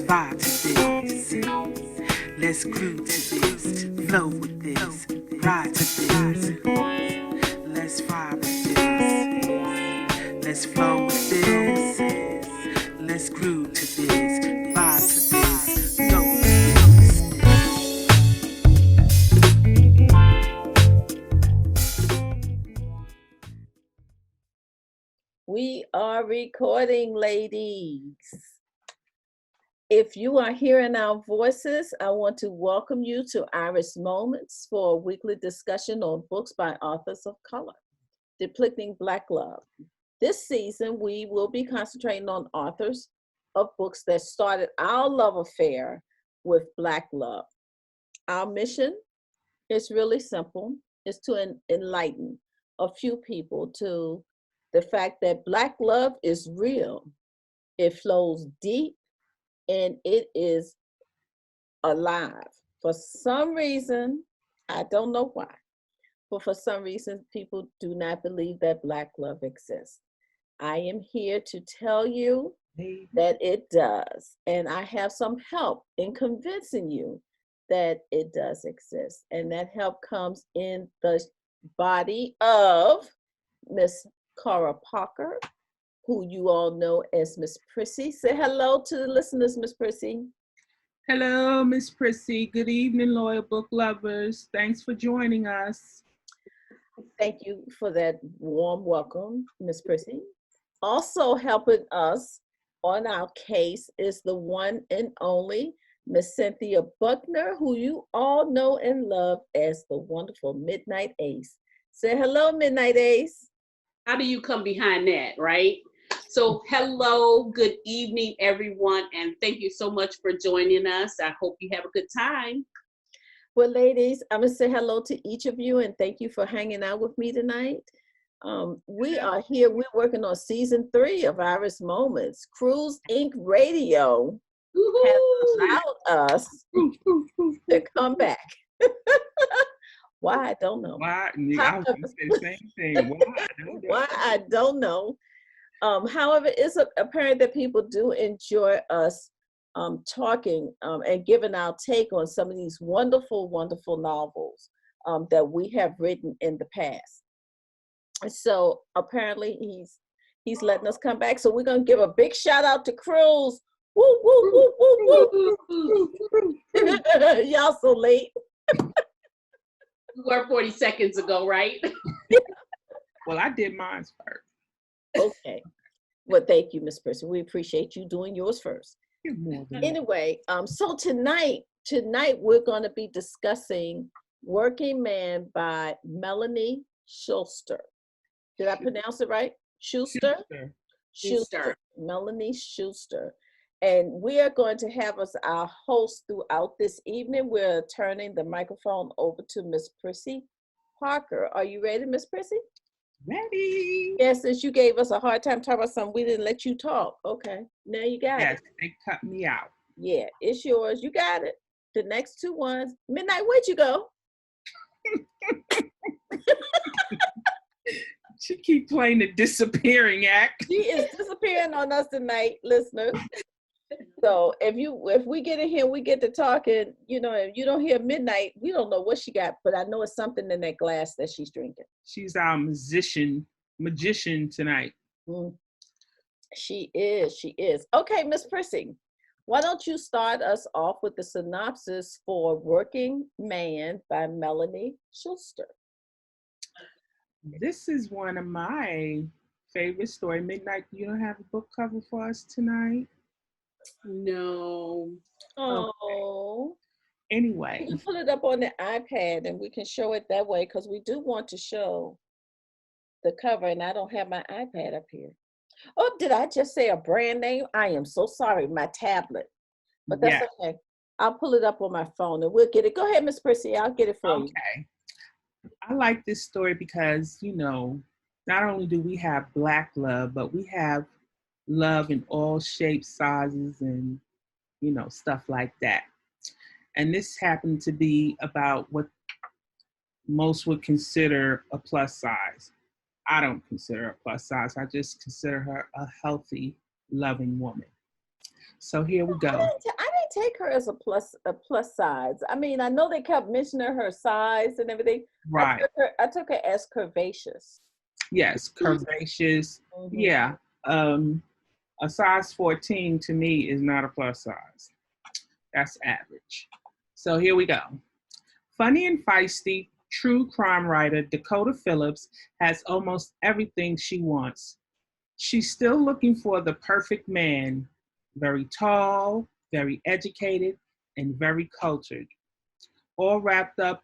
vibe to this. Let's groove to this. Flow with this. Ride to this. Let's vibe with this. Let's flow with this. Let's groove to this. Vibe to this. Flow with this. We are recording, ladies. If you are hearing our voices, I want to welcome you to Iris Moments for a weekly discussion on books by authors of color, depicting Black love. This season, we will be concentrating on authors of books that started our love affair with Black love. Our mission is really simple. It's to enlighten a few people to the fact that Black love is real. It flows deep and it is alive. For some reason, I don't know why, but for some reason, people do not believe that Black love exists. I am here to tell you that it does. And I have some help in convincing you that it does exist. And that help comes in the body of Miss Cara Parker, who you all know as Miss Prissy. Say hello to the listeners, Miss Prissy. Hello, Miss Prissy. Good evening, loyal book lovers. Thanks for joining us. Thank you for that warm welcome, Miss Prissy. Also helping us on our case is the one and only Miss Cynthia Buckner, who you all know and love as the wonderful Midnight Ace. Say hello, Midnight Ace. How do you come behind that, right? So hello, good evening, everyone, and thank you so much for joining us. I hope you have a good time. Well, ladies, I'm going to say hello to each of you, and thank you for hanging out with me tonight. We are here. We're working on season 3 of Iris Moments. Cruise Inc. Radio has allowed us to come back. Why, I don't know. Why? I was going to say the same thing. Why, I don't know. However, it's apparent that people do enjoy us talking and giving our take on some of these wonderful, wonderful novels that we have written in the past. So apparently he's letting us come back. So we're going to give a big shout out to Cruz. Woo, woo, woo, woo, woo. Y'all so late. We were 40 seconds ago, right? Well, I did mine first. Okay. Well, thank you, Miss Person. We appreciate you doing yours first. Anyway, so tonight we're going to be discussing Working Man by Melanie Schuster. Did I pronounce it right? Schuster? Schuster. Melanie Schuster. And we are going to have as our host throughout this evening. We're turning the microphone over to Miss Prissy Parker. Are you ready, Miss Prissy? Ready. Yes, since you gave us a hard time talking about something, we didn't let you talk. Okay, now you got it. Yes, they cut me out. Yeah, it's yours. You got it. The next 2 ones. Midnight, where'd you go? She keep playing the disappearing act. She is disappearing on us tonight, listeners. So if we get in here, we get to talking, if you don't hear Midnight, we don't know what she got, but I know it's something in that glass that she's drinking. She's our magician tonight. She is. Okay, Miss Prissy, why don't you start us off with the synopsis for Working Man by Melanie Schuster? This is one of my favorite stories. Midnight, you don't have a book cover for us tonight? No. Oh. Okay. Anyway. You can pull it up on the iPad and we can show it that way because we do want to show the cover and I don't have my iPad up here. Oh, did I just say a brand name? I am so sorry, my tablet. But that's okay. I'll pull it up on my phone and we'll get it. Go ahead, Miss Prissy. I'll get it for you. Okay. I like this story because, not only do we have Black love, but we have love in all shapes, sizes, and, stuff like that. And this happened to be about what most would consider a plus size. I don't consider her a plus size. I just consider her a healthy, loving woman. So here we go. I take her as a plus size. I mean, I know they kept mentioning her size and everything. Right. I took her as curvaceous. Yes, curvaceous. Mm-hmm. Yeah. A size 14 to me is not a plus size. That's average. So here we go. Funny and feisty, true crime writer Dakota Phillips has almost everything she wants. She's still looking for the perfect man, very tall, very educated, and very cultured, all wrapped up,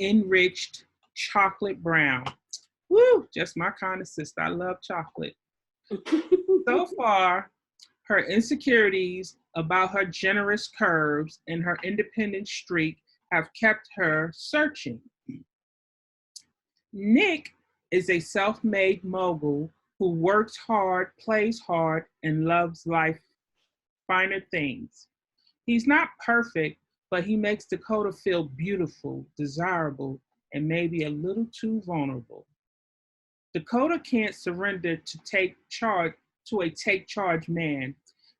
enriched chocolate brown. Woo, just my kind of sister. I love chocolate. So far, her insecurities about her generous curves and her independent streak have kept her searching. Nick is a self-made mogul who works hard, plays hard, and loves life finer things. He's not perfect, but he makes Dakota feel beautiful, desirable, and maybe a little too vulnerable. Dakota can't surrender to a take charge man,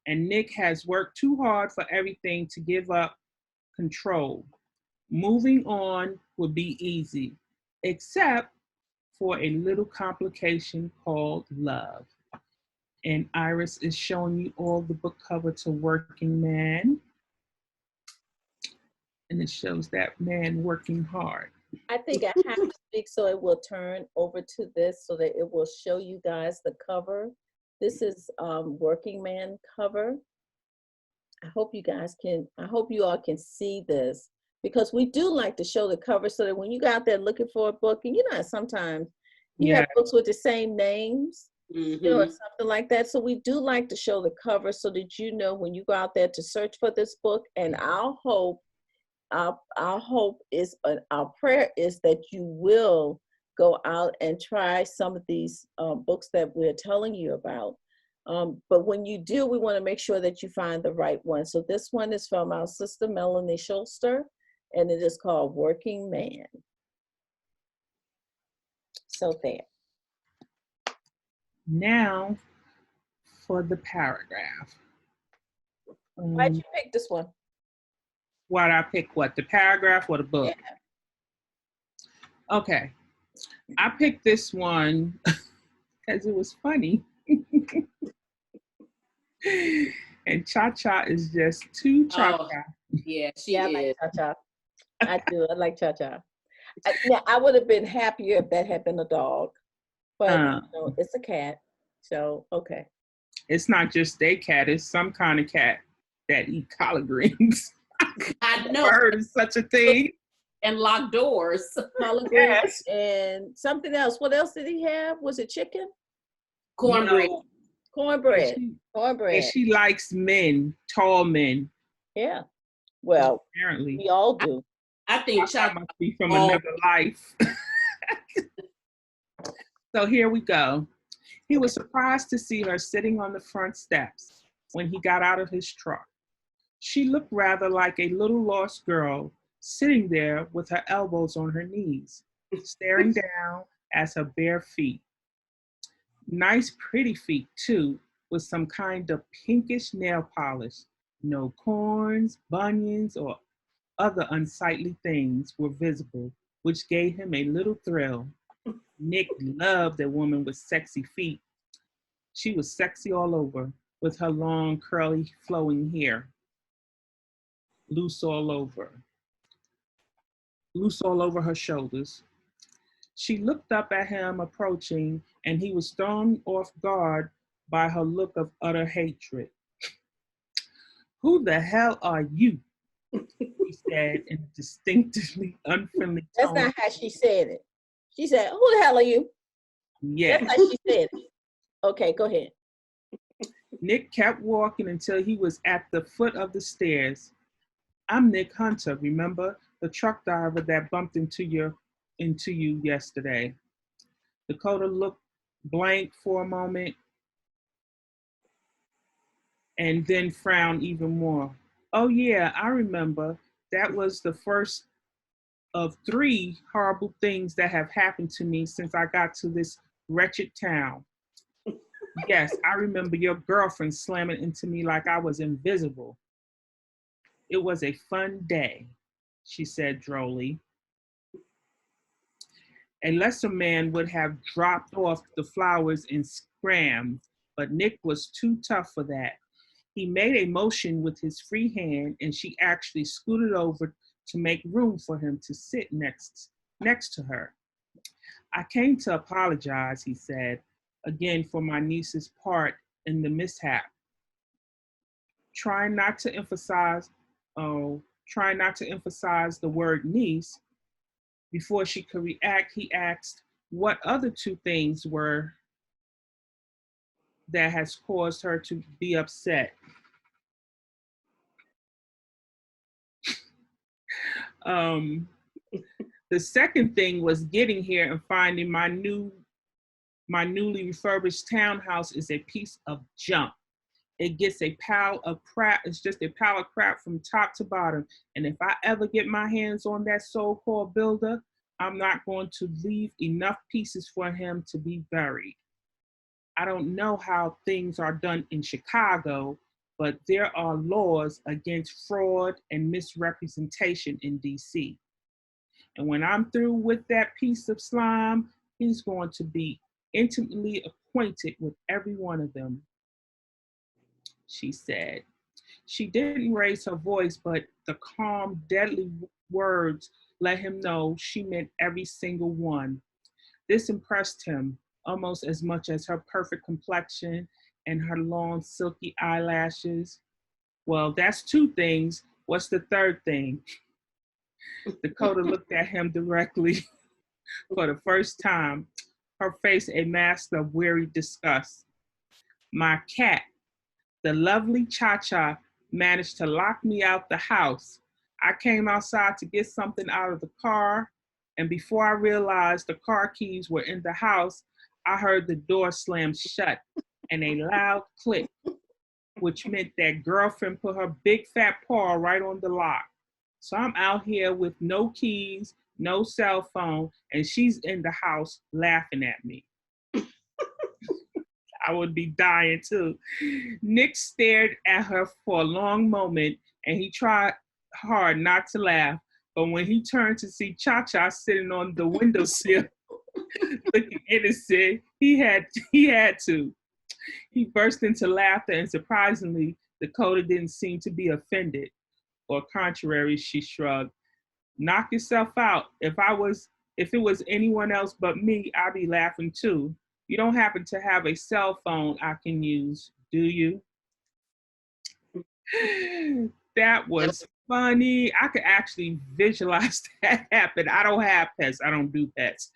and Nick has worked too hard for everything to give up control. Moving on would be easy, except for a little complication called love. And Iris is showing you all the book cover to Working Man. And it shows that man working hard. I think I have to speak so it will turn over to this so that it will show you guys the cover. This is Working Man cover. I hope you all can see this, because we do like to show the cover so that when you go out there looking for a book, and you know, sometimes you have books with the same names, you know, or something like that. So we do like to show the cover so that you know when you go out there to search for this book. And our prayer is that you will go out and try some of these books that we're telling you about. But when you do, we want to make sure that you find the right one. So this one is from our sister Melanie Schuster, and it is called Working Man. So there. Now for the paragraph. Why'd you pick this one? Why'd I pick what? The paragraph or the book? Yeah. Okay. I picked this one because it was funny. And Cha-Cha is just too Cha-Cha. Yeah, she I is. like Cha-Cha. I do. I like Cha-Cha. Now, I would have been happier if that had been a dog, but you know, it's a cat. So, okay. It's not just a cat. It's some kind of cat that eat collard greens. I know. I heard of such a thing. And locked doors. Collard greens and something else. What else did he have? Was it chicken? Cornbread. No. Cornbread. And she likes men, tall men. Yeah. Well, apparently. we all do. I think Cha-Cha must be from another life. So here we go. He was surprised to see her sitting on the front steps when he got out of his truck. She looked rather like a little lost girl sitting there with her elbows on her knees, staring down at her bare feet. Nice, pretty feet, too, with some kind of pinkish nail polish. No corns, bunions, or other unsightly things were visible, which gave him a little thrill. Nick loved a woman with sexy feet. She was sexy all over, with her long, curly, flowing hair. Loose all over her shoulders. She looked up at him approaching, and he was thrown off guard by her look of utter hatred. "Who the hell are you?" he said in a distinctively unfriendly tone. That's not how she said it. She said, "Who the hell are you?" Yes. That's how she said it. Okay, go ahead. Nick kept walking until he was at the foot of the stairs. "I'm Nick Hunter, remember? The truck driver that bumped into you yesterday." Dakota looked blank for a moment and then frowned even more. "Oh yeah, I remember. That was the first of 3 horrible things that have happened to me since I got to this wretched town. Yes, I remember your girlfriend slamming into me like I was invisible." It was a fun day, she said drolly. A lesser man would have dropped off the flowers and scrammed, but Nick was too tough for that. He made a motion with his free hand, and she actually scooted over to make room for him to sit next to her. I came to apologize, he said, again for my niece's part in the mishap. Trying not to emphasize the word niece. Before she could react, he asked what other two things were that has caused her to be upset. The second thing was getting here and finding my newly refurbished townhouse is a piece of junk. It gets a pile of crap. It's just a pile of crap from top to bottom. And if I ever get my hands on that so-called builder, I'm not going to leave enough pieces for him to be buried. I don't know how things are done in Chicago, but there are laws against fraud and misrepresentation in DC. And when I'm through with that piece of slime, he's going to be intimately acquainted with every one of them, she said. She didn't raise her voice, but the calm, deadly words let him know she meant every single one. This impressed him almost as much as her perfect complexion and her long, silky eyelashes. Well, that's two things. What's the third thing? Dakota looked at him directly for the first time, her face a mask of weary disgust. My cat, the lovely Cha-Cha, managed to lock me out the house. I came outside to get something out of the car, and before I realized the car keys were in the house, I heard the door slam shut and a loud click, which meant that girlfriend put her big fat paw right on the lock. So I'm out here with no keys, no cell phone, and she's in the house laughing at me. I would be dying too. Nick stared at her for a long moment, and he tried hard not to laugh. But when he turned to see Cha-Cha sitting on the windowsill, looking innocent, he had to. He burst into laughter, and surprisingly, Dakota didn't seem to be offended. Or contrary, she shrugged. Knock yourself out. If it was anyone else but me, I'd be laughing too. You don't happen to have a cell phone I can use, do you? That was funny. I could actually visualize that happen. I don't have pets. I don't do pets.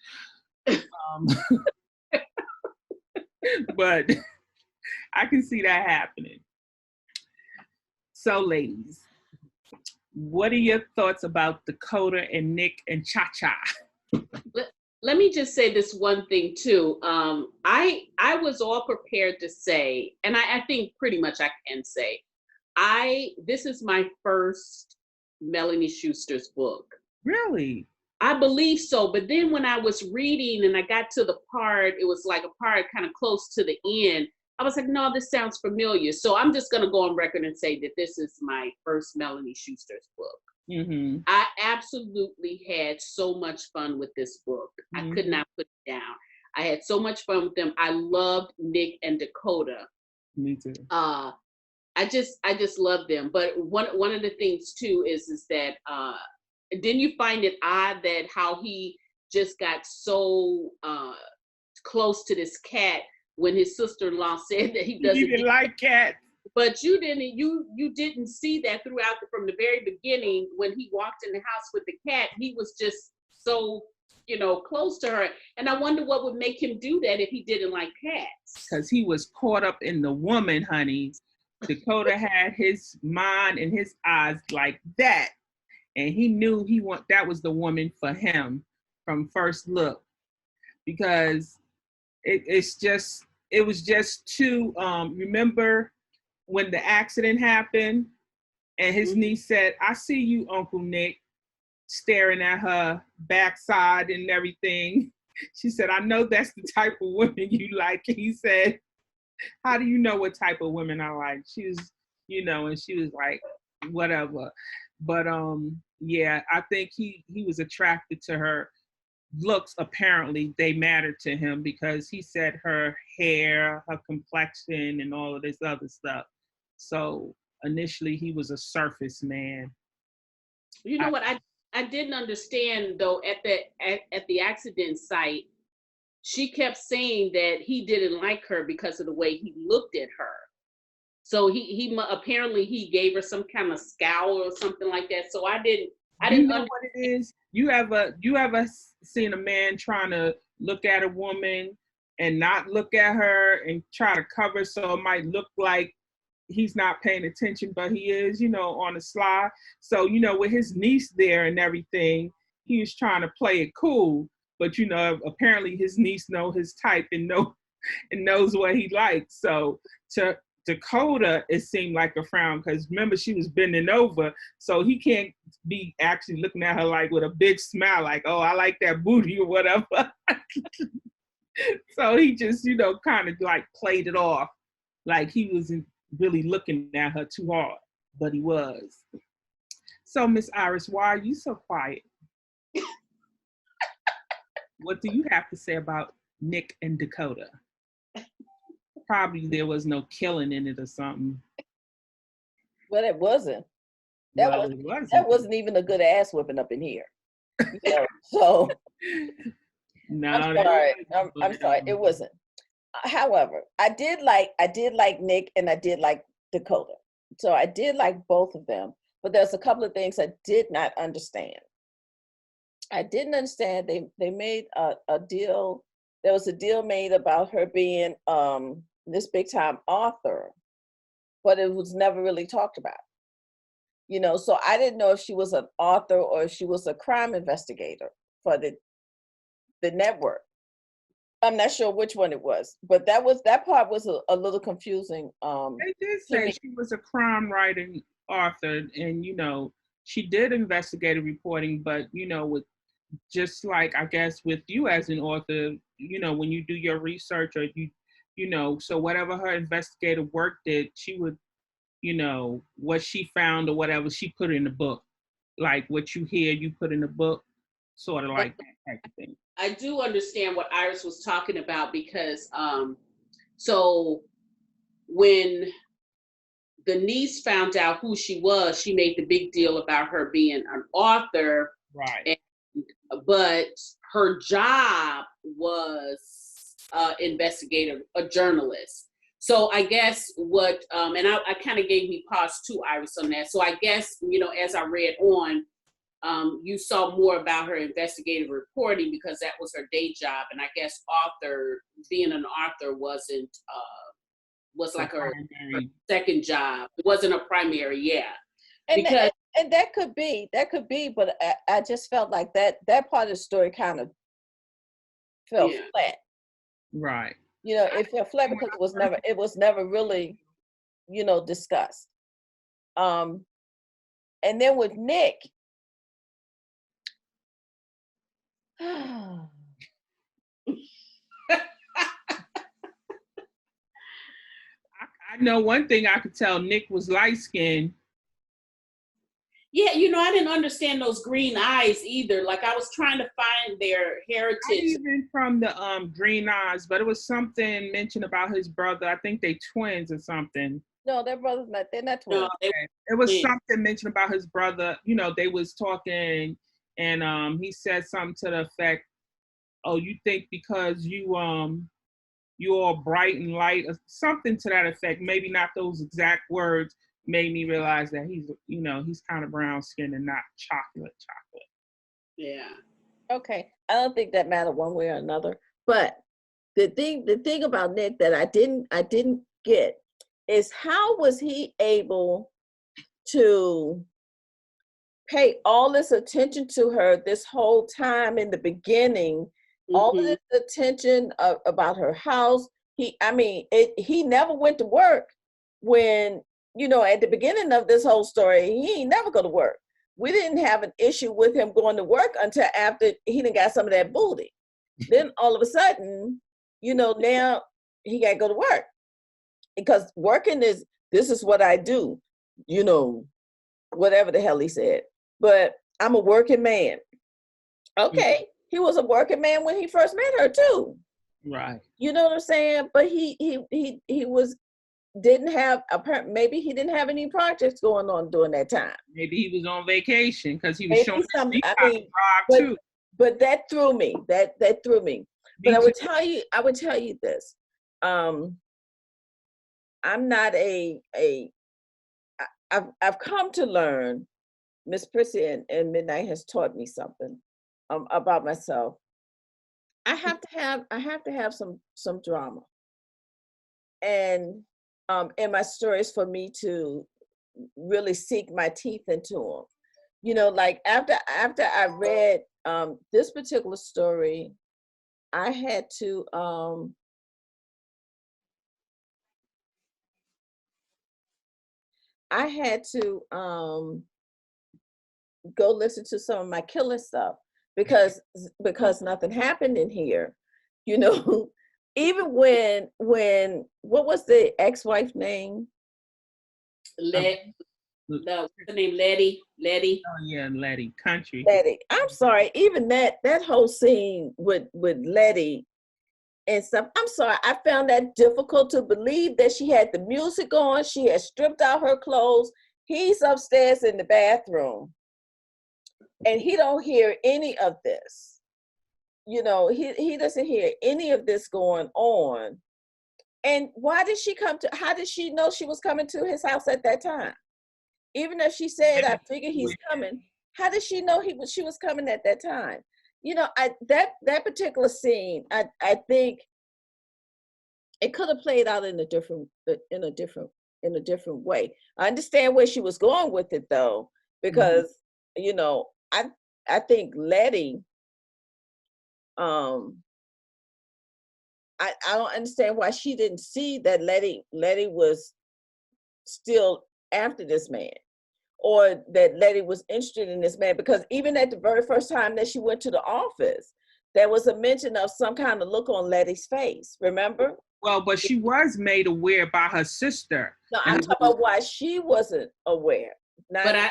But I can see that happening. So, ladies, what are your thoughts about Dakota and Nick and Cha-Cha? Let me just say this one thing too. I was all prepared to say, and I think pretty much I can say, this is my first Melanie Schuster's book. Really? I believe so. But then when I was reading and I got to the part, it was like a part kind of close to the end, I was like, no, this sounds familiar. So I'm just going to go on record and say that this is my first Melanie Schuster's book. Mm-hmm. I absolutely had so much fun with this book. Mm-hmm. I could not put it down. I had so much fun with them. I loved Nick and Dakota. Me too. I just love them. But one of the things too is that didn't you find it odd that how he just got so close to this cat when his sister-in-law said that he didn't like cats? But you didn't see that throughout from the very beginning when he walked in the house with the cat. He was just so close to her, and I wonder what would make him do that if he didn't like cats. Because he was caught up in the woman, honey. Dakota had his mind and his eyes like that, and he knew that was the woman for him from first look, because it was just too. Remember when the accident happened, and his niece said, "I see you, Uncle Nick," staring at her backside and everything. She said, "I know that's the type of women you like." He said, "How do you know what type of women I like?" She was, and she was like, whatever. But yeah, I think he was attracted to her looks. Apparently they mattered to him because he said her hair, her complexion, and all of this other stuff. So initially he was a surface man. You know what? I didn't understand though at the accident site, she kept saying that he didn't like her because of the way he looked at her. So apparently he gave her some kind of scowl or something like that. So I didn't know what it is? You ever seen a man trying to look at a woman and not look at her and try to cover so it might look like he's not paying attention, but he is, on the sly. So, with his niece there and everything, he was trying to play it cool. But, apparently his niece know his type and knows what he likes. So to Dakota, it seemed like a frown because remember she was bending over, so he can't be actually looking at her like with a big smile, like, oh, I like that booty or whatever. So he just, kind of like played it off like he wasn't really looking at her too hard, but he was. So Miss Iris, why are you so quiet? What do you have to say about Nick and Dakota? Probably there was no killing in it or something. But it wasn't. It That wasn't even a good ass whipping up in here. So no, I'm sorry. I'm sorry. It wasn't. However, I did like Nick and I did like Dakota. So I did like both of them. But there's a couple of things I did not understand. I didn't understand they made a deal. There was a deal made about her being this big time author, but it was never really talked about. So I didn't know if she was an author or if she was a crime investigator for the network. I'm not sure which one it was, but that part was a little confusing. They did say she was a crime writing author, and she did investigative reporting, but with just like I guess with you as an author, when you do your research or so whatever her investigative work did, she would, what she found or whatever, she put in the book. Like what you hear, you put in the book, sort of like that type of thing. I do understand what Iris was talking about because so when the niece found out who she was, she made the big deal about her being an author. Right. But her job was investigative, a journalist. So I guess what, and I kind of gave me pause too, Iris, on that. So I guess, as I read on, you saw more about her investigative reporting because that was her day job. And I guess being an author was like her second job. It wasn't a primary, yeah. And that could be, but I just felt like that part of the story kind of fell flat. Right. It fell flat because it was never really, discussed. And then with Nick, I know one thing I could tell, Nick was light-skinned. Yeah, I didn't understand those green eyes either. Like I was trying to find their heritage. Not even from the green eyes, but it was something mentioned about his brother. I think they twins or something. No, they're brothers. They're not twins. No, it was something mentioned about his brother. They was talking, and he said something to the effect, "Oh, you think because you all bright and light," or something to that effect. Maybe not those exact words. Made me realize that he's kind of brown skinned and not chocolate. Yeah. Okay. I don't think that mattered one way or another. But the thing about Nick that I didn't get is how was he able to pay all this attention to her this whole time in the beginning, all of this attention about her house. He never went to work when, at the beginning of this whole story, he ain't never go to work. We didn't have an issue with him going to work until after he done got some of that booty. Then all of a sudden, now he got to go to work because working this is what I do, whatever the hell he said. But I'm a working man. Okay, he was a working man when he first met her too. Right. You know what I'm saying? But he was didn't have maybe he didn't have any projects going on during that time. Maybe he was on vacation because he was Maybe showing some. he I got mean, robbed too. but that threw me. That threw me. But Me I would too. tell you this. I'm not I've come to learn. Miss Prissy and Midnight has taught me something about myself. I have to have some drama and in my stories for me to really sink my teeth into them. You know, like after I read this particular story, I had to go listen to some of my killer stuff because nothing happened in here, you know. Even when what was the ex-wife name? What's the name? Letty. Oh yeah, Letty. Country. Letty. I'm sorry. Even that whole scene with Letty and stuff. I'm sorry. I found that difficult to believe that she had the music on. She had stripped out her clothes. He's upstairs in the bathroom, and he don't hear any of this. You know, he doesn't hear any of this going on. And why did she come to? How did she know she was coming to his house at that time? Even if she said, "I figure he's coming," how did she know she was coming at that time? You know, that particular scene, I think it could have played out in a different way. I understand where she was going with it though, because you know, I think Letty, I don't understand why she didn't see that Letty was still after this man, or that Letty was interested in this man, because even at the very first time that she went to the office, there was a mention of some kind of look on Letty's face, remember? Well, but she was made aware by her sister. No, I'm talking about why she wasn't aware. But I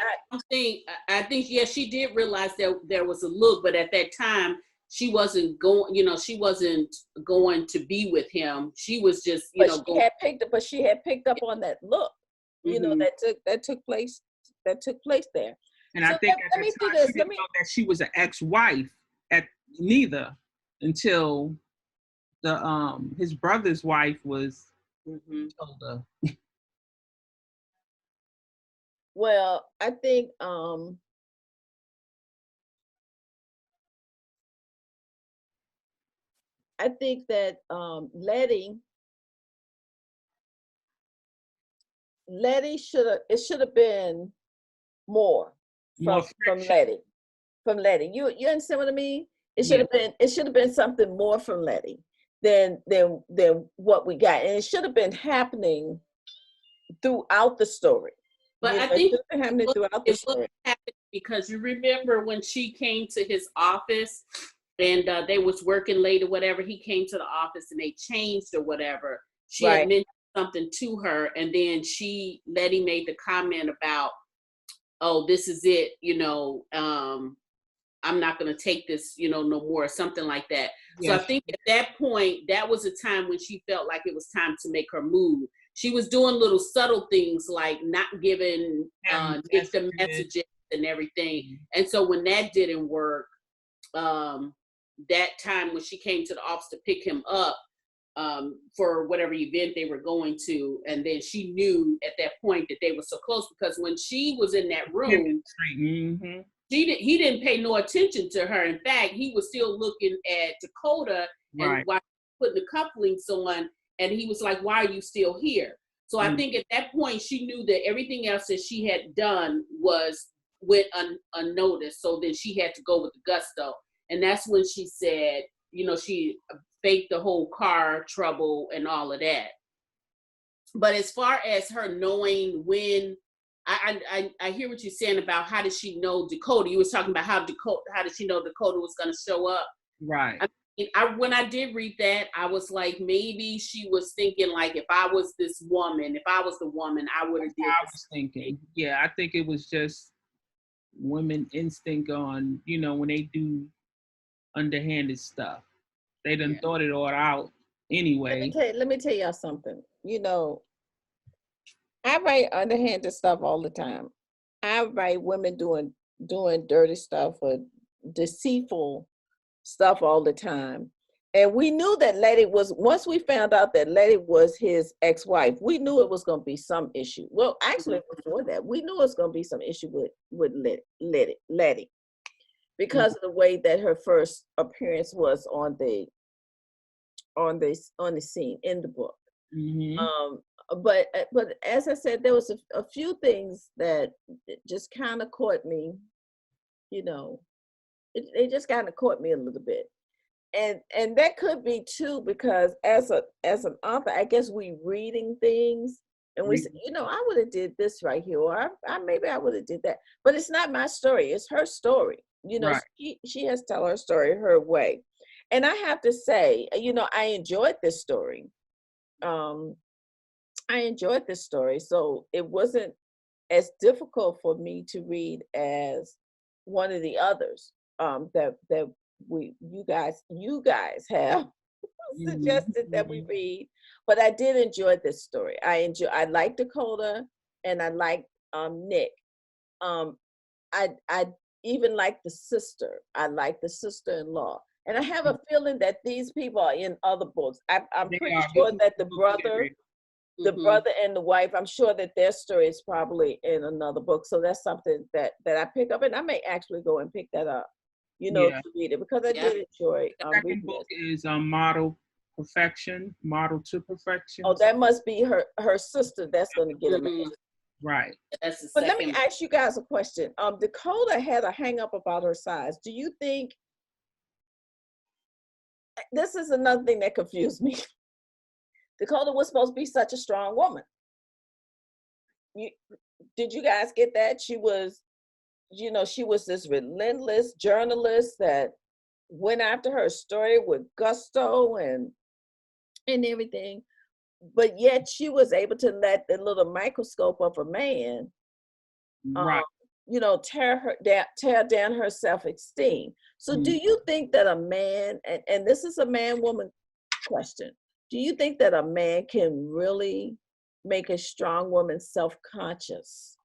think yes, she did realize that there was a look, but at that time she wasn't going. You know, she wasn't going to be with him. She was just, but she had picked up on that look. You know, that took place there. And so I think at that time she didn't know that she was an ex-wife neither until the his brother's wife was told her. Well, I think that Letty should have been more from Letty. From Letty. You understand what I mean? It should have been something more from Letty than what we got. And it should have been happening throughout the story. But I think it happened because you remember when she came to his office and they was working late or whatever, he came to the office and they changed or whatever. She had mentioned something to her, and then Letty made the comment about, oh, this is it, you know, I'm not going to take this, you know, no more, or something like that. Yes. So I think at that point, that was a time when she felt like it was time to make her move. She was doing little subtle things like not giving Nick the messages and everything. And so when that didn't work, that time when she came to the office to pick him up for whatever event they were going to, and then she knew at that point that they were so close, because when she was in that room, he didn't pay no attention to her. In fact, he was still looking at Dakota and while putting the cufflinks on, and he was like, "Why are you still here?" So I think at that point she knew that everything else that she had done went unnoticed. So then she had to go with the gusto, and that's when she said, you know, she faked the whole car trouble and all of that. But as far as her knowing when, I hear what you're saying about how did she know Dakota. You was talking about how did she know Dakota was going to show up. Right. When I did read that, I was like, maybe she was thinking like, if I was the woman, I would have did I this. was thinking. Yeah, I think it was just women instinct on, when they do underhanded stuff. They done Yeah. thought it all out anyway. Let me tell y'all something. I write underhanded stuff all the time. I write women doing dirty stuff or deceitful stuff all the time. And we knew that Letty was, once we found out that Letty was his ex-wife, we knew it was going to be some issue. Well, actually, before that, we knew it was going to be some issue with Letty because of the way that her first appearance was on the scene in the book. Mm-hmm. But as I said, there was a few things that just kind of caught me. It just kind of caught me a little bit. And that could be too, because as an author, I guess we reading things and we say, I would have did this right here, or I maybe I would have did that. But it's not my story; it's her story. Right. She has to tell her story her way. And I have to say, I enjoyed this story. I enjoyed this story, so it wasn't as difficult for me to read as one of the others that you guys have suggested that we read. But I did enjoy this story. I like Dakota and I like Nick. I even like the sister. I like the sister-in-law. And I have a feeling that these people are in other books. I'm pretty sure that the brother and the wife, I'm sure that their story is probably in another book. So that's something that I pick up, and I may actually go and pick that up, to read it, because I did enjoy The second reading book it. is Model to Perfection. Oh, that must be her sister that's going to get a man. Right. That's the But second. let me ask you guys a question. Dakota had a hang up about her size. Do you think, this is another thing that confused me. Dakota was supposed to be such a strong woman. Did you guys get that? She was, she was this relentless journalist that went after her story with gusto and everything. But yet she was able to let the little microscope of a man, Right. tear down her self-esteem. So do you think that a man, and this is a man-woman question, do you think that a man can really make a strong woman self-conscious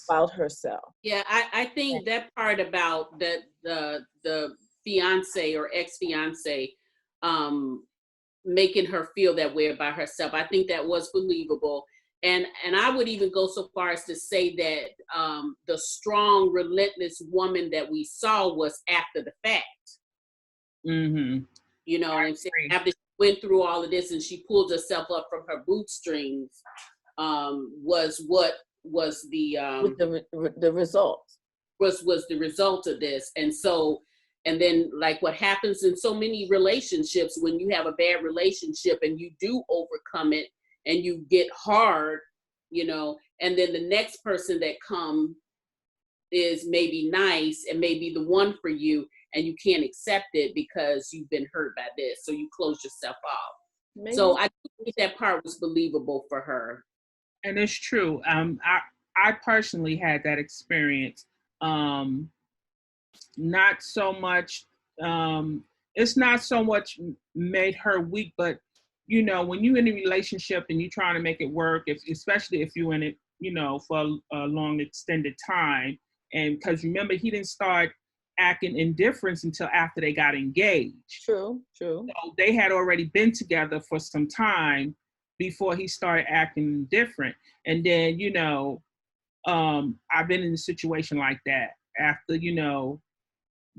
about herself? Yeah, I think that part about the fiance or ex-fiance making her feel that way about herself, I think that was believable. And I would even go so far as to say that the strong, relentless woman that we saw was after the fact. Mm-hmm. You know what I'm saying? After she went through all of this and she pulled herself up from her bootstrings, was what was the result. Was the result of this. And then like what happens in so many relationships, when you have a bad relationship and you do overcome it and you get hard, and then the next person that come is maybe nice and maybe the one for you, and you can't accept it because you've been hurt by this, so you close yourself off. Maybe. So I think that part was believable for her. And it's true. I personally had that experience. Not so much, it's not so much made her weak, but when you're in a relationship and you're trying to make it work, especially if you're in it, for a long extended time. And because remember, he didn't start acting indifferent until after they got engaged. True. So they had already been together for some time before he started acting different. And then, I've been in a situation like that after,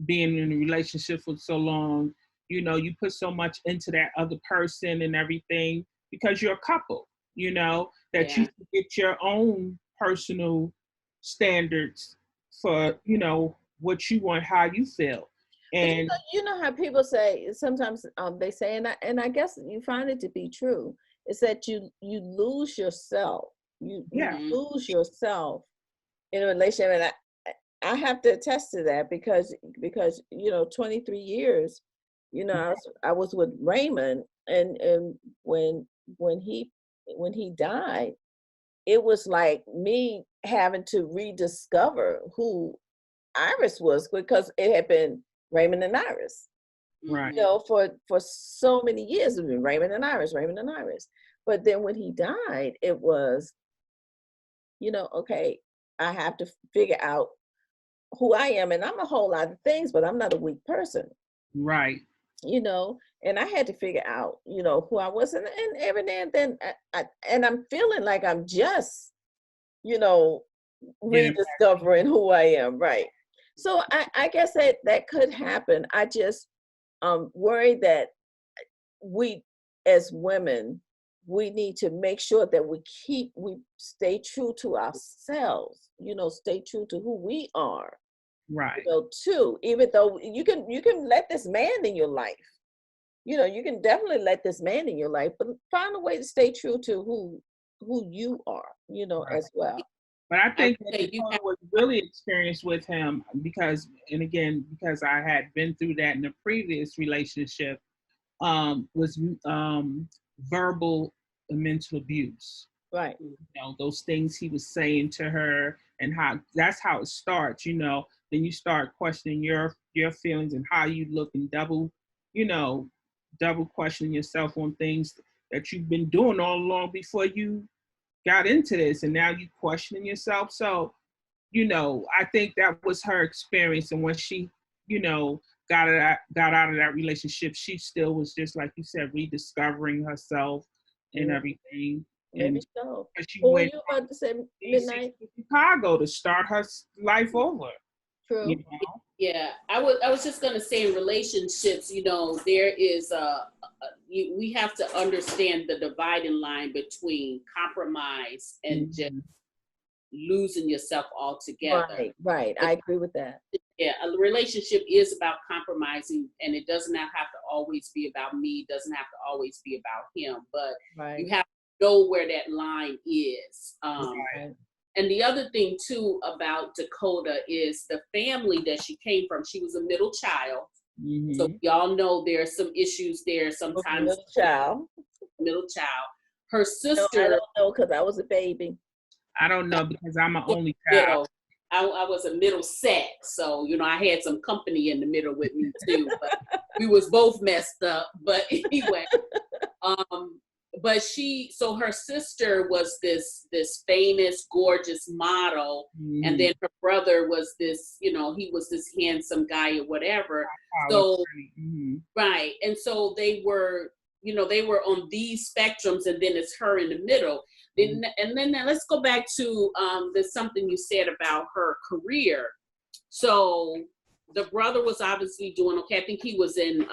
being in a relationship for so long, you put so much into that other person and everything because you're a couple, that you get your own personal standards for, what you want, how you feel. And you know how people say sometimes they say, and I guess you find it to be true, is that you lose yourself. You lose yourself in a relationship. And I have to attest to that because 23 years You know, I was with Raymond, and when he when he died, it was like me having to rediscover who Iris was, because it had been Raymond and Iris. Right. You know, for so many years, it been Raymond and Iris, Raymond and Iris. But then when he died, it was, you know, okay, I have to figure out who I am, and I'm a whole lot of things, but I'm not a weak person. Right. You know, and I had to figure out, you know, who I was, and every now and then, and I'm feeling like I'm just, you know, rediscovering who I am, right? So I guess that could happen. I just worry that we, as women, we need to make sure that we stay true to ourselves, you know, stay true to who we are. Right. You know, too, even though you can let this man in your life. You know, you can definitely let this man in your life, but find a way to stay true to who you are, you know, Right. as well. But I think I say what was really experienced with him, because, and again, because I had been through that in a previous relationship, was verbal and mental abuse. Right. You know, those things he was saying to her, and how that's how it starts. You know, then you start questioning your feelings and how you look, and double questioning yourself on things that you've been doing all along before you got into this, and now you questioning yourself. So, you know, I think that was her experience. And when she, you know, got out of that relationship, she still was, just like you said, rediscovering herself and everything. Maybe And so. she What were went you about to say, DC Midnight? to Chicago to start her life over. True. You know? Yeah, I was just gonna say, in relationships, you know, there is we have to understand the dividing line between compromise and just losing yourself altogether. Right. I agree with that. Yeah, a relationship is about compromising, and it does not have to always be about me. It doesn't have to always be about him, but you have to know where that line is. Right. And the other thing too about Dakota is the family that she came from. She was a middle child. So y'all know there are some issues there sometimes. Middle child. Her sister. No, I don't know, because I was a baby. I don't know, because I'm an only child. I was a middle set, so you know I had some company in the middle with me too. But we was both messed up. But anyway, but so her sister was this famous, gorgeous model, and then her brother was this, you know, he was this handsome guy or whatever. So right, and so they were, you know, they were on these spectrums, and then it's her in the middle. And then let's go back to there's something you said about her career. So the brother was obviously doing okay. I think he was in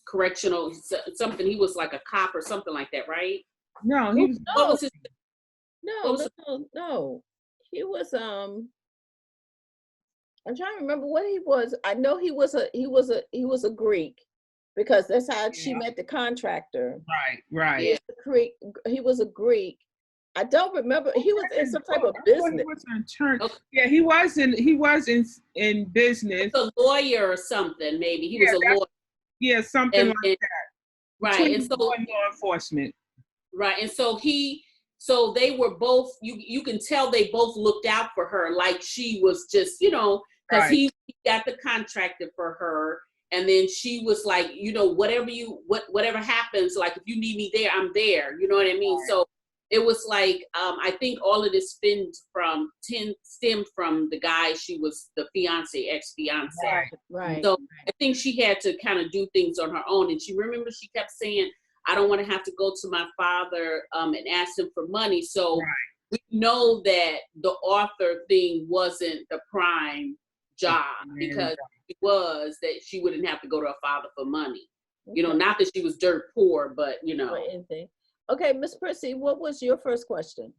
correctional something. He was like a cop or something like that, right? No, he was. No. What was his? No. He was I'm trying to remember what he was. I know he was a Greek, because that's how she met the contractor. Right. He was a Greek. I don't remember. He was in some type of business. He was an attorney. Okay. Yeah, he was in business. A lawyer or something, maybe. He was a lawyer. Yeah, something like that. Right. And so law enforcement. Right. And so they were both, you can tell they both looked out for her, like she was just, you know, because he got the contractor for her. And then she was like, you know, whatever happens, like if you need me there, I'm there. You know what I mean? Right. So it was like, I think all of this stemmed from the guy she was the ex-fiance. Right. So I think she had to kind of do things on her own. And she kept saying, I don't want to have to go to my father and ask him for money. So we know that the author thing wasn't the prime job, because it was that she wouldn't have to go to her father for money. You know, not that she was dirt poor, but you know. Okay, Miss Prissy, what was your first question?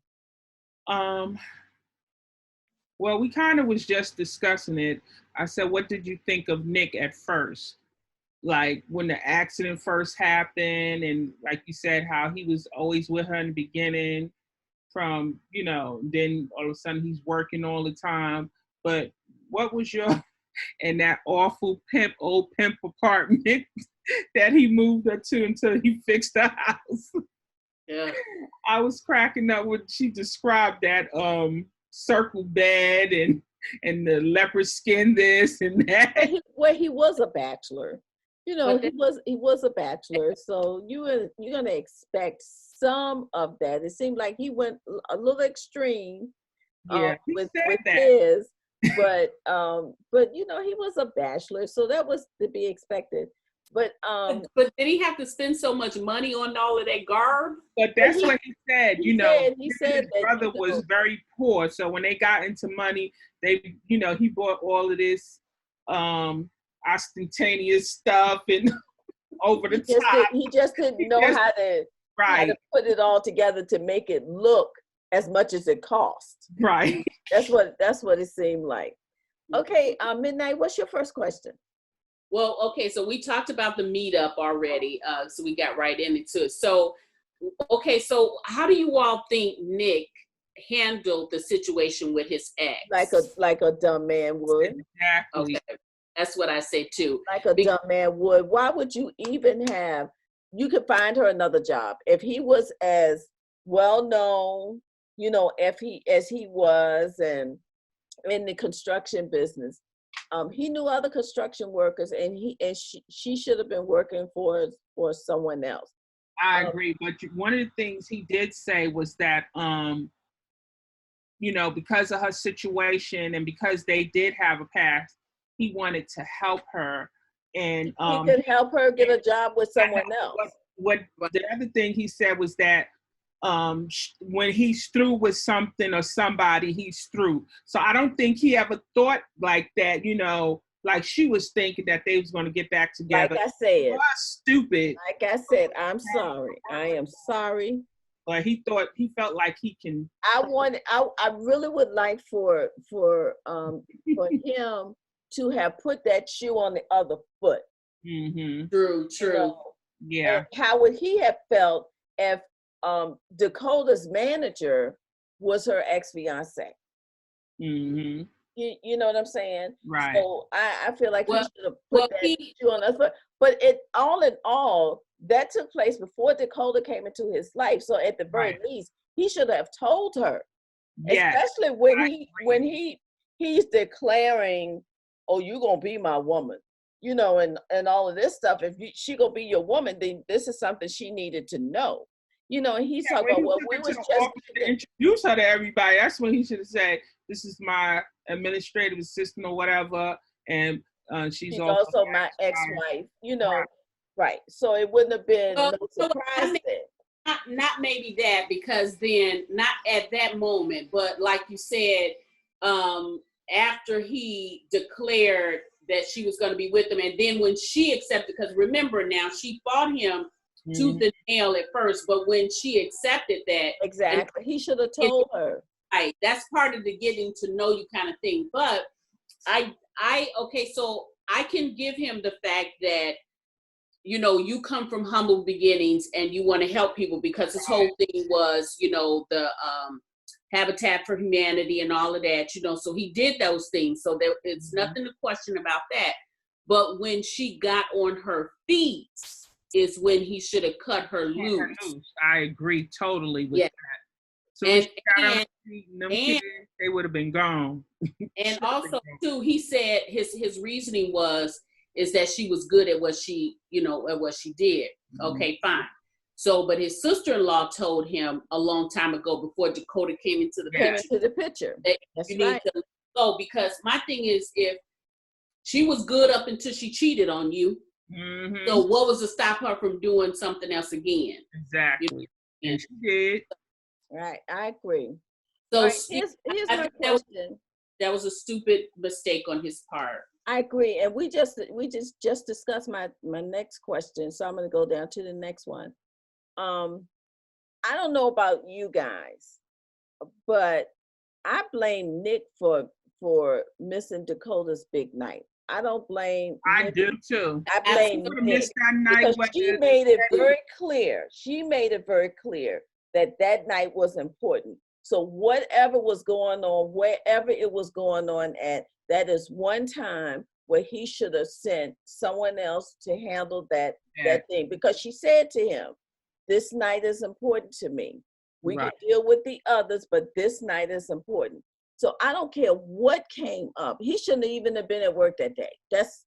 Well, we kind of was just discussing it. I said, what did you think of Nick at first? Like when the accident first happened, and like you said, how he was always with her in the beginning, from, you know, then all of a sudden he's working all the time. But what was your in that awful old pimp apartment that he moved her to until he fixed the house. Yeah. I was cracking up when she described that circle bed and the leopard skin this and that. He was a bachelor. You know, he was a bachelor, so you're gonna expect some of that. It seemed like he went a little extreme with his, but you know, he was a bachelor, so that was to be expected. But did he have to spend so much money on all of that garb? But that's what he said. He said his brother that, was very poor, so when they got into money, they, he bought all of this ostentatious stuff and over the top. He just didn't know how to put it all together to make it look as much as it cost. Right. That's what it seemed like. Okay, Midnight, what's your first question? Well, okay, so we talked about the meetup already, so we got right into it. So, okay, so how do you all think Nick handled the situation with his ex? Like a dumb man would. Exactly. Okay, that's what I say too. Like a dumb man would. Why would you even have? You could find her another job if he was as well known, as he was, and in the construction business. He knew other construction workers, and she should have been working for someone else. I agree, but one of the things he did say was that, because of her situation and because they did have a past, he wanted to help her, and he could help her get a job with someone else. What the other thing he said was that when he's through with something or somebody, he's through. So I don't think he ever thought like that, like she was thinking that they was going to get back together. Like I said, stupid. Like I said, I'm sorry. I am sorry. But he felt like he can. I really would like for him to have put that shoe on the other foot. Mm-hmm. True. Yeah. And how would he have felt if Dakota's manager was her ex-fiance? Mm-hmm. You know what I'm saying? Right. So I feel like he should have put that shoe on us. But it all in all, that took place before Dakota came into his life. So at the very least, he should have told her. Yes. Especially when he's declaring, "Oh, you gonna be my woman," and all of this stuff. If she gonna be your woman, then this is something she needed to know. And he's talking about, well, we was just to introduce her to everybody. That's when he should have said, "This is my administrative assistant or whatever," and she's also my ex-wife. Right. So it wouldn't have been no surprise then. Not maybe that, because then not at that moment, but like you said, after he declared that she was going to be with him, and then when she accepted, because remember now, she fought him tooth and nail at first, but when she accepted that, exactly, he should have told her. Right, that's part of the getting to know you kind of thing. But so I can give him the fact that you come from humble beginnings and you want to help people, because this whole thing was the Habitat for Humanity and all of that, so he did those things, so there it's nothing to question about that. But when she got on her feet is when he should have cut her loose. I agree totally with that. So and kids, they would have been gone. And also too, he said his reasoning is that she was good at what she did. Mm-hmm. Okay, fine. So, but his sister-in-law told him a long time ago, before Dakota came into the picture, that you need to go, because my thing is, if she was good up until she cheated on you, so what was to stop her from doing something else again? Exactly. And she did. Right, I agree. So here's my question. That was a stupid mistake on his part. I agree, and we just discussed my next question, so I'm going to go down to the next one. I don't know about you guys, but I blame Nick for missing Dakota's big night. I don't blame. I Nick. do too. I blame Nick because she made it very clear. She made it very clear that night was important. So whatever was going on, wherever it was going on at, that is one time where he should have sent someone else to handle that thing, because she said to him, this night is important to me. We can deal with the others, but this night is important. So I don't care what came up. He shouldn't even have been at work that day. That's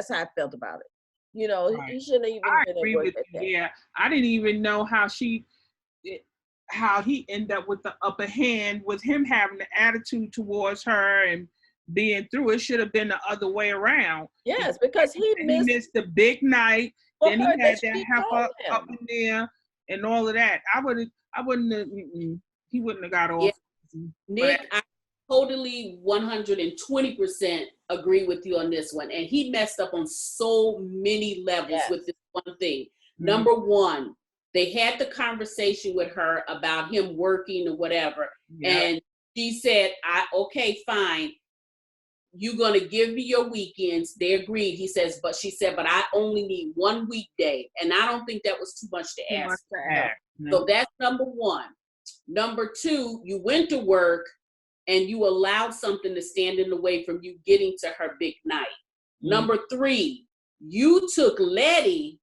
how I felt about it. You know, he shouldn't have even been at work that day. Yeah, I didn't even know how he ended up with the upper hand with him having the attitude towards her and being through. It should have been the other way around. Yes, because he missed the big night. Then he had that heifer up in there and all of that. I wouldn't have, he wouldn't have got off. Yeah. Nick, I totally 120% agree with you on this one. And he messed up on so many levels with this one thing. Mm-hmm. Number one, they had the conversation with her about him working or whatever. Yeah. And she said, okay, fine. You're going to give me your weekends. They agreed. He says, she said, but I only need one weekday. And I don't think that was too much to ask. No. So that's number one. Number two, you went to work and you allowed something to stand in the way from you getting to her big night. Mm. Number three, you took Letty.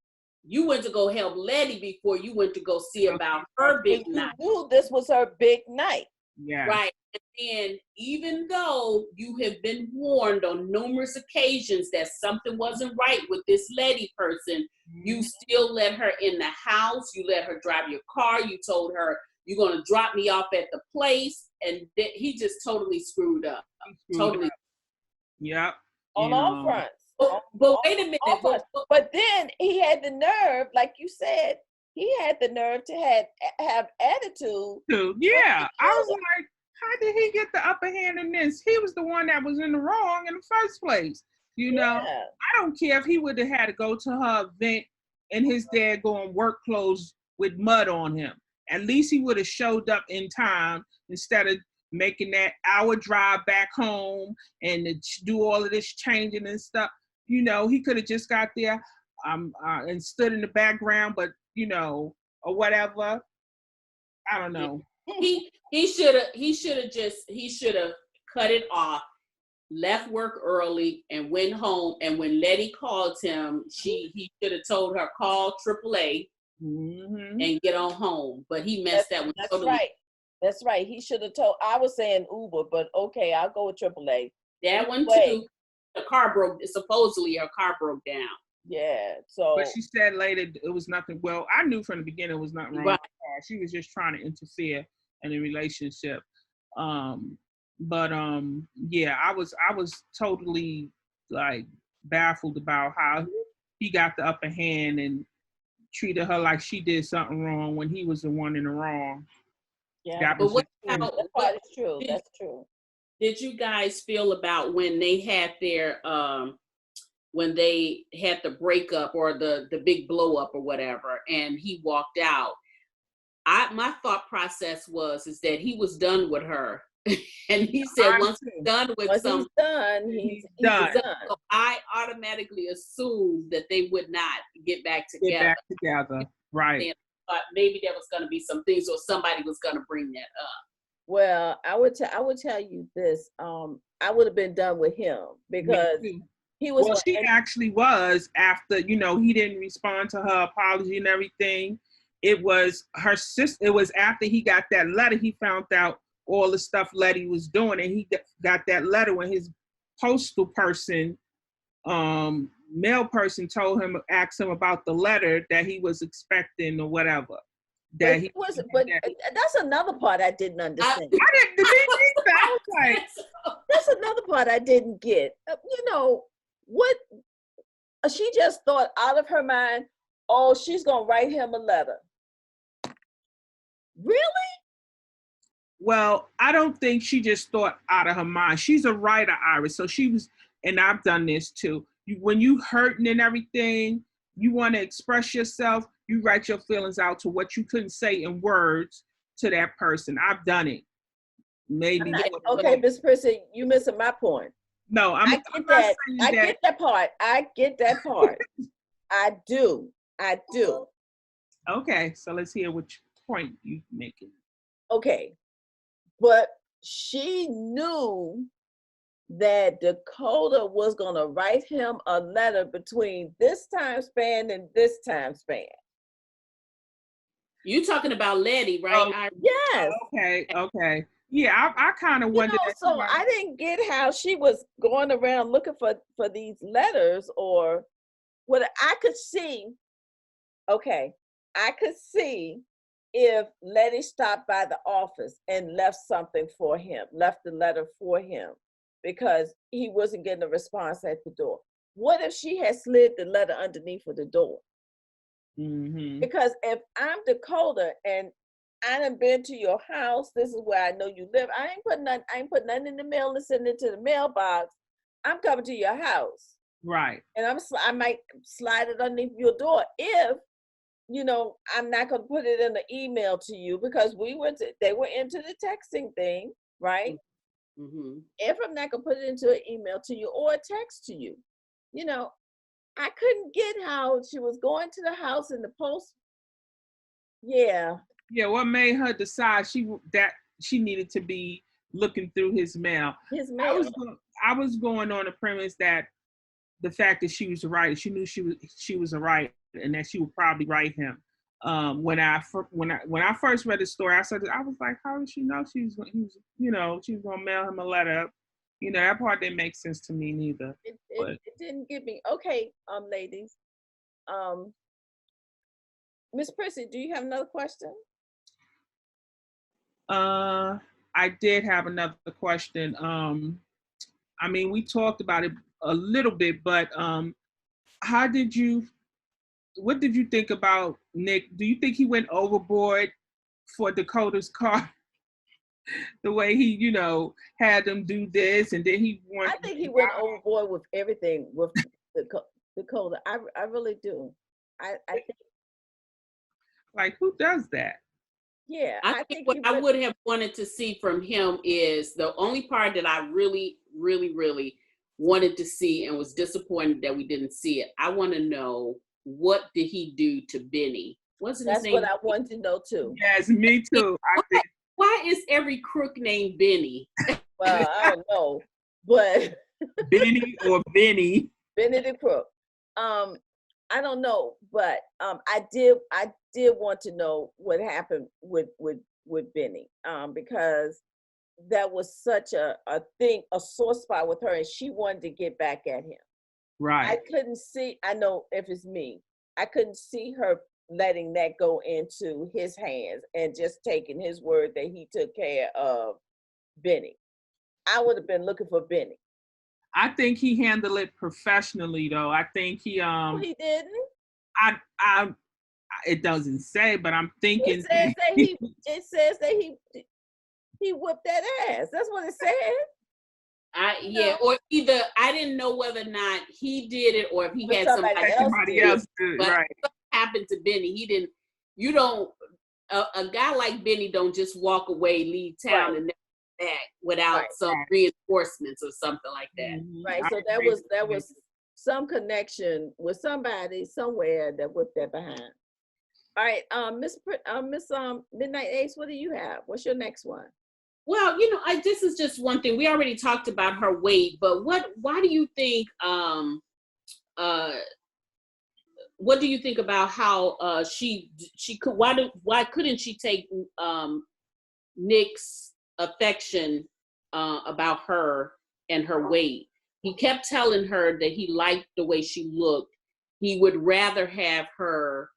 You went to go help Letty before you went to go see about her big night. You knew this was her big night. Yeah. Right. And even though you have been warned on numerous occasions that something wasn't right with this Letty person, you still let her in the house. You let her drive your car. You told her, you're going to drop me off at the place. And he just totally screwed up. Totally. Yep. On all fronts. But wait a minute. But then he had the nerve, like you said, he had the nerve to have attitude. Yeah. I was like, how did he get the upper hand in this? He was the one that was in the wrong in the first place. You know, I don't care if he would have had to go to her event and his dad going work clothes with mud on him. At least he would have showed up in time instead of making that hour drive back home and to do all of this changing and stuff. You know, he could have just got there and stood in the background, but you know, or whatever. I don't know. He should have cut it off, left work early and went home. And when Letty called him, he should have told her, call AAA and get on home. But he messed that one totally. Right. That's right. He should have told. I was saying Uber, but okay, I'll go with AAA. That one too. Supposedly her car broke down. Yeah. So. But she said later it was nothing. Well, I knew from the beginning it was nothing wrong with her. She was just trying to interfere in a relationship. Yeah, I was totally like baffled about how he got the upper hand and treated her like she did something wrong when he was the one in the wrong. Yeah, but that part is true. That's true. Did you guys feel about when they had their the breakup or the big blow up or whatever, and he walked out? My thought process is that he was done with her. And he said once he's done with something, he's done. So I automatically assumed that they would not get back together. Right. But maybe there was going to be some things, or somebody was going to bring that up. Well, I would tell you this. I would have been done with him because he was. Well, she actually was after, you know, he didn't respond to her apology and everything. It was her sister. It was after he got that letter. He found out all the stuff Letty was doing, and he got that letter when his postal person, mail person, asked him about the letter that he was expecting or whatever. But that's another part I didn't understand. That's another part I didn't get. You know what? She just thought out of her mind, oh, she's gonna write him a letter. Really? Well, I don't think she just thought out of her mind. She's a writer, Iris. So she was, and I've done this too. When you hurting and everything, you want to express yourself, you write your feelings out to what you couldn't say in words to that person. I've done it. Maybe. Okay, Miss Person, you missing my point. No, I get that part. I get that part. I do. Okay, so let's hear which point you're making. Okay. but she knew that Dakota was going to write him a letter between this time span and this time span. You talking about Letty, right? Oh, Yes. Okay. Yeah, I kind of wondered. So I didn't get how she was going around looking for these letters, or what I could see. Okay, I could see if Letty stopped by the office and left something for him, left the letter for him, because he wasn't getting a response at the door. What if she had slid the letter underneath of the door? Mm-hmm. Because if I'm Dakota and I done been to your house, this is where I know you live. I ain't putting nothing in the mail and sending it to the mailbox. I'm coming to your house. Right. And I might slide it underneath your door if, I'm not going to put it in the email to you, because they were into the texting thing, right? Mm-hmm. If I'm not going to put it into an email to you or a text to you, I couldn't get how she was going to the house in the post. Yeah. Yeah, what made her decide she needed to be looking through his mail? I was going on the premise that the fact that she was a writer, she knew she was a writer, and that she would probably write him. When I first read the story, I was like, how did she know she was gonna mail him a letter? That part didn't make sense to me neither. It didn't give me. Okay, ladies. Miss Prissy, do you have another question? I did have another question. I mean, we talked about it a little bit, but what did you think about Nick? Do you think he went overboard for Dakota's car? The way he, had them do this, and then I think he went overboard with everything with Dakota. I really do. I think. Like, who does that? Yeah, I think what I would have wanted to see from him is the only part that I really, really, really wanted to see and was disappointed that we didn't see it. I want to know, what did he do to Benny? What's his name? That's what I wanted to know too. Yes, me too. Why is every crook named Benny? Well, I don't know, but Benny or Benny. Benny the crook. I don't know, but I did want to know what happened with Benny, because that was such a thing, a sore spot with her, and she wanted to get back at him. Right. I couldn't see. I know if it's me, I couldn't see her letting that go into his hands and just taking his word that he took care of Benny. I would have been looking for Benny. I think he handled it professionally, though. I think he he didn't. It doesn't say, but I'm thinking it says that he whipped that ass. That's what it said. Or either I didn't know whether or not he did it or if he had somebody else do it. But right. What happened to Benny? He didn't. You don't. A guy like Benny don't just walk away, leave town, and never back without some reinforcements or something like that. Right. So that was some connection with somebody somewhere that whipped that behind. All right, Miss Midnight Ace, what do you have? What's your next one? Well, this is just one thing. We already talked about her weight, but why do you think? What do you think about how she could? Why couldn't she take Nick's affection about her and her weight? He kept telling her that he liked the way she looked. He would rather have her,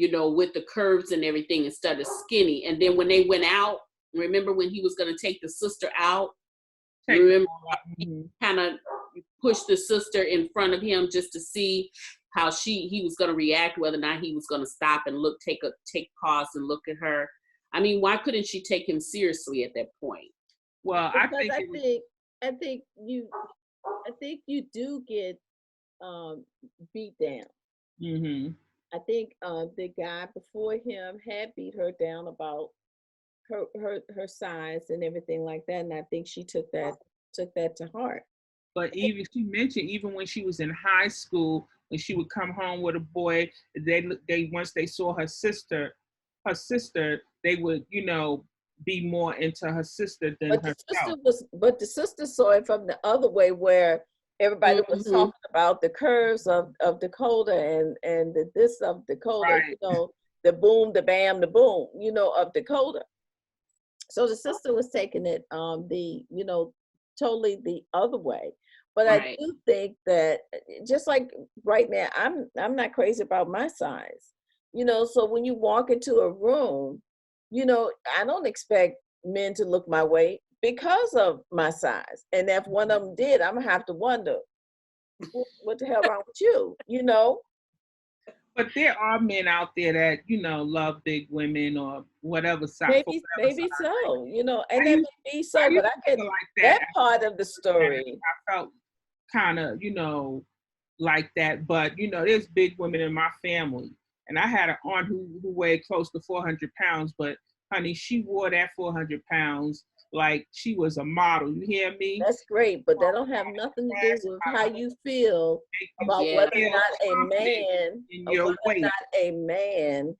with the curves and everything instead of skinny. And then when they went out, remember when he was going to take the sister out? Remember he kind of pushed the sister in front of him just to see how he was going to react, whether or not he was going to stop and take pause and look at her. I mean, why couldn't she take him seriously at that point? Well, I think you do get beat down. Mm-hmm. I think the guy before him had beat her down about her size and everything like that, and I think she took that to heart. But she mentioned even when she was in high school, when she would come home with a boy, they once they saw her sister, they would be more into her sister than But herself. the sister saw it from the other way, where everybody was talking about the curves of Dakota and the this of Dakota, Right. you know, the boom, the bam, the boom, you know, of Dakota. So the sister was taking it the, you know, totally the other way. But I Right. do think that just like right now, I'm not crazy about my size, you know. So when you walk into a room, you know, I don't expect men to look my way because of my size. And if one of them did, I'm gonna have to wonder, what the hell wrong with you, you know? But there are men out there that, you know, love big women or whatever size. Maybe so, you know, and I that used- may be so, but I get feel like that part of the story. I felt kind of, you know, like that. But, you know, there's big women in my family. And I had an aunt who weighed close to 400 pounds, but honey, she wore that 400 pounds like she was a model. You hear me? That's great, but that don't have nothing to do with how you feel about whether or not a man, in or your whether or weight. not a man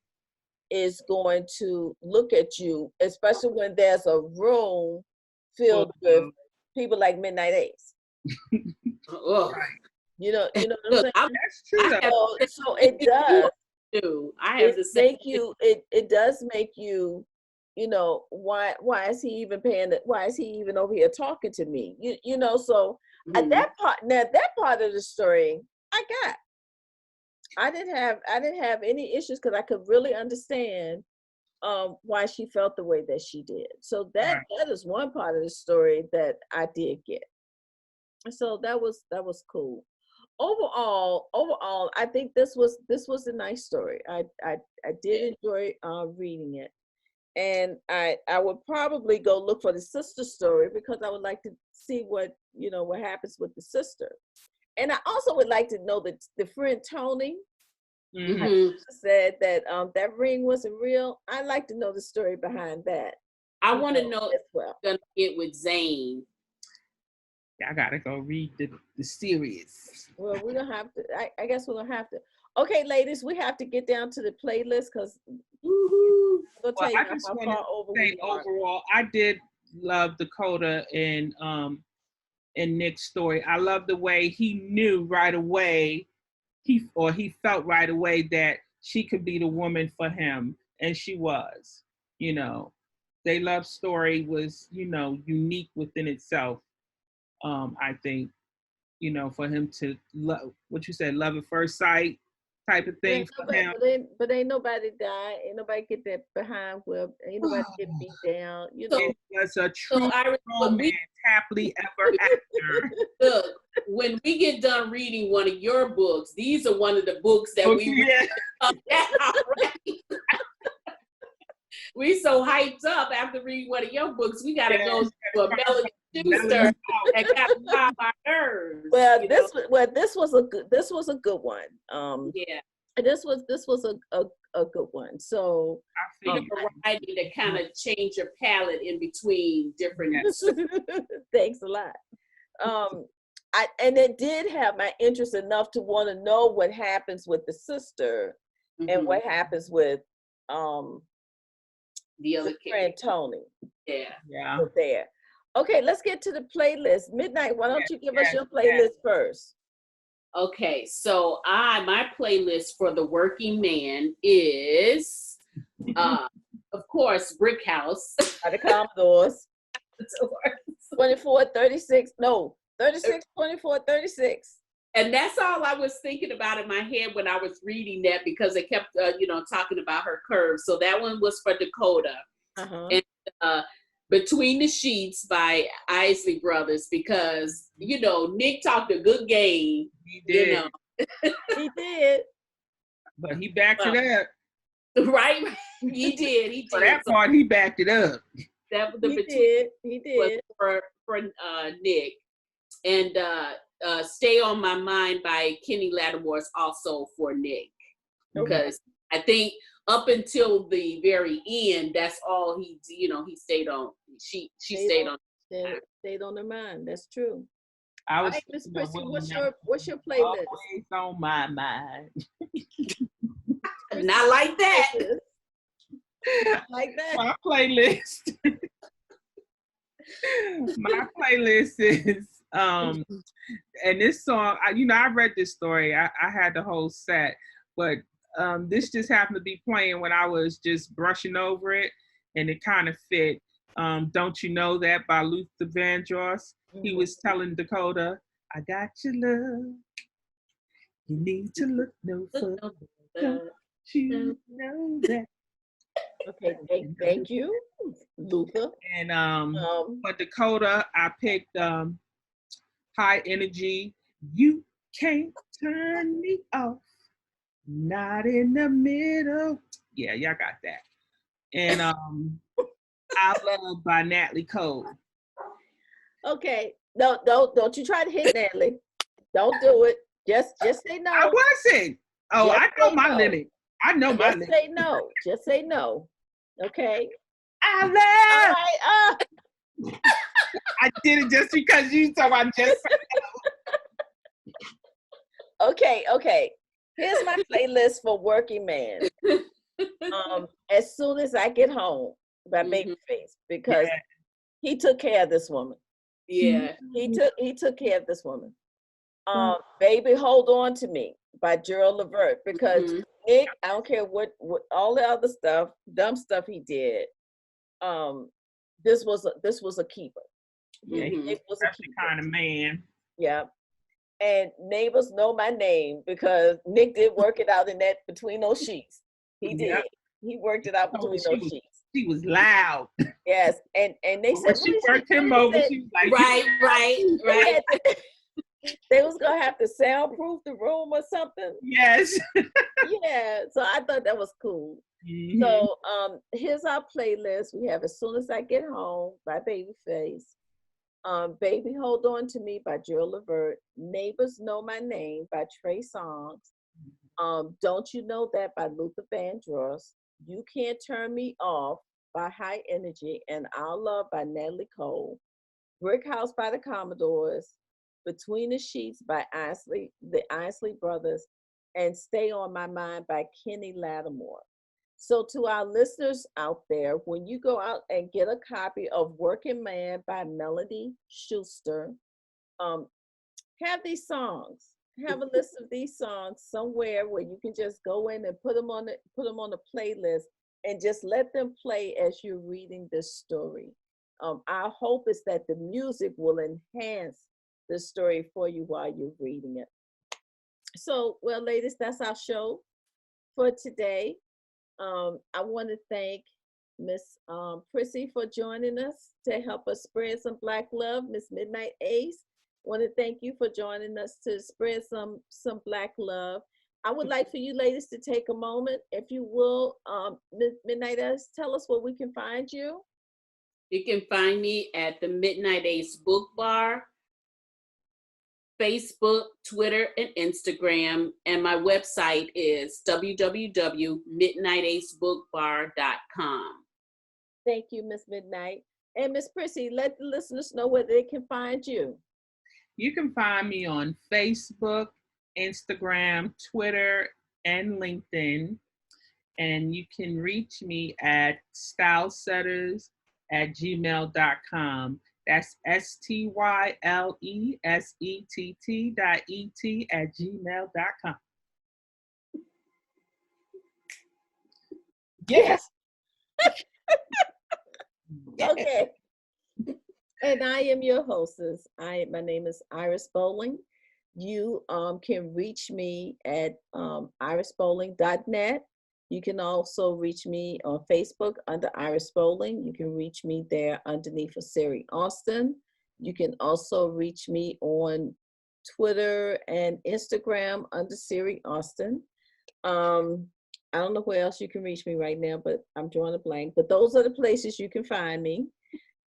is going to look at you, especially when there's a room filled with people like Midnight Ace. Oh. You know what I'm saying? That's true. So it does. I have to say, it does make you, you know, why is he even paying it? Why is he even over here talking to me? You know, so at that part of the story, I didn't have any issues because I could really understand why she felt the way that she did. So that is one part of the story that I did get. So that was cool. Overall, I think this was a nice story. I did enjoy reading it, and I would probably go look for the sister story because I would like to see what happens with the sister, and I also would like to know the friend Tony. I said that that ring wasn't real. I'd like to know the story behind that. I want to know as well. Gonna get with Zane. I gotta go read the series. Well, we're gonna have to. I guess we're gonna have to. Okay, ladies, we have to get down to the playlist because. Well, I just want to say overall, I did love Dakota and Nick's story. I love the way he knew right away, he felt right away that she could be the woman for him, and she was. You know, their love story was, you know, unique within itself. I think, you know, for him to love, what you said, love at first sight type of thing for him. But ain't nobody die. Ain't nobody get that behind whip. Ain't nobody get beat down. You know, it was a true romance, happily ever after. Look, when we get done reading one of your books, these are one of the books that we read. We so hyped up after reading one of your books. We gotta go to a Melanie Schuster and kind of calm our nerves. Well, this was a good one. This was a good one. So a variety to kind of change your palette in between different. Thanks a lot. And it did have my interest enough to want to know what happens with the sister and what happens with the other friend Tony. Yeah. There. Okay, let's get to the playlist. Midnight, why don't you give us your playlist first? Okay, so my playlist for the working man is, of course, Brick House. By the Commodores. 24, 36, no, 36, 24, 36. And that's all I was thinking about in my head when I was reading that because it kept, talking about her curves. So that one was for Dakota. And Between the Sheets by Isley Brothers because, Nick talked a good game. He did. He did. But he backed it up. Right? He did. For that part, he backed it up. He did. Was for Nick. And Stay on My Mind by Kenny Lattimore is also for Nick. Because I think up until the very end, that's all he stayed on. She stayed on her mind. That's true. I was Miss Chrissy, what's your playlist? Always on my mind. Not like that. Like that. My playlist My playlist is and this song, I read this story. I had the whole set, but this just happened to be playing when I was just brushing over it, and it kind of fit. Don't You Know That by Luther Vandross. He was telling Dakota, I got your love. You need to look no further. Don't you know that? Okay, thank you, Luther. And for Dakota, I picked High Energy. You can't turn me off. Not in the middle. Yeah, y'all got that. And I Love by Natalie Cole. Okay, no, don't you try to hit Natalie. Don't do it. Just say no. I wasn't. Oh, Just I know say my no. limit. I know my Just limit. say no. Just say no. Okay. I All love. right. I did it just because you told I just. Okay. Here's my playlist for Working Man. As soon as I get home by Babyface, because he took care of this woman. Yeah. He took care of this woman. Baby Hold On to Me by Gerald Levert, because Nick, I don't care what all the other stuff, dumb stuff he did. This was a keeper. Yeah, It was that's the kind of man. Yeah. And Neighbors Know My Name, because Nick did work it out in that between those sheets. He did. Yep. He worked it out between those sheets. She was loud. Yes, and they said when she worked him over, she was like, right. They was gonna have to soundproof the room or something. Yes. Yeah, so I thought that was cool. So here's our playlist. We have As Soon As I Get Home by Babyface, Baby Hold On to Me by Gerald Levert, Neighbors Know My Name by Trey Songz, Don't You Know That by Luther Vandross, You Can't Turn Me Off by High Energy, and Our Love by Natalie Cole, Brick House by the Commodores, Between the Sheets by the Isley Brothers, and Stay on My Mind by Kenny Lattimore. So to our listeners out there, when you go out and get a copy of Working Man by Melanie Schuster, have these songs. Have a list of these songs somewhere where you can just go in and put them on the playlist and just let them play as you're reading this story. Our hope is that the music will enhance the story for you while you're reading it. So, well, ladies, that's our show for today. I want to thank Miss Prissy for joining us to help us spread some Black love. Miss Midnight Ace, want to thank you for joining us to spread some Black love. I would like for you ladies to take a moment, if you will. Midnight Ace, tell us where we can find you. You can find me at the Midnight Ace Book Bar, Facebook, Twitter, and Instagram. And my website is www.midnightacebookbar.com. Thank you, Miss Midnight. And Miss Prissy, let the listeners know where they can find you. You can find me on Facebook, Instagram, Twitter, and LinkedIn. And you can reach me at stylesetters@gmail.com. That's STYLESETT.ET@gmail.com. Yes. Okay. And I am your hostess. My name is Iris Bolling. You can reach me at irisbolling.net. You can also reach me on Facebook under Iris Bolling. You can reach me there underneath for Siri Austin. You can also reach me on Twitter and Instagram under Siri Austin. I don't know where else you can reach me right now, but I'm drawing a blank. But those are the places you can find me.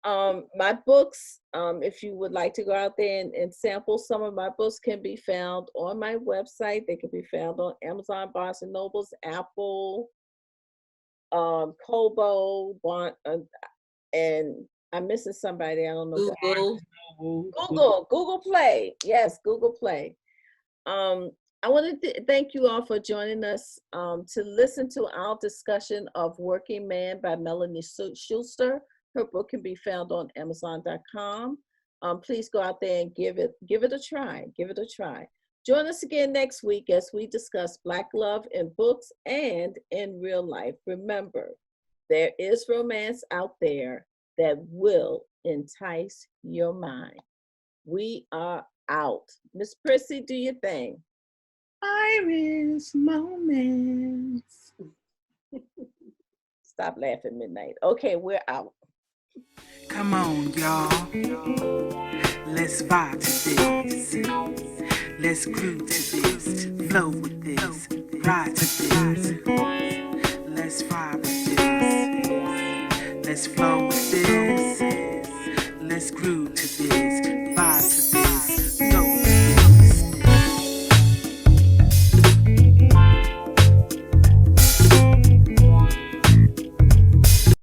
My books, if you would like to go out there and sample some of my books, can be found on my website. They can be found on Amazon, Barnes & Nobles, Apple, Kobo, and I'm missing somebody. I don't know. Google Play. Yes, Google Play. I want to thank you all for joining us to listen to our discussion of Working Man by Melanie Schuster, Her book can be found on Amazon.com. Please go out there and give it a try. Give it a try. Join us again next week as we discuss Black love in books and in real life. Remember, there is romance out there that will entice your mind. We are out. Miss Prissy, do your thing. Iris moments. Stop laughing, Midnight. Okay, we're out. Come on, y'all. Let's vibe to this. Let's groove to this. Flow with this. Ride to this. Let's vibe with this. Let's flow with this.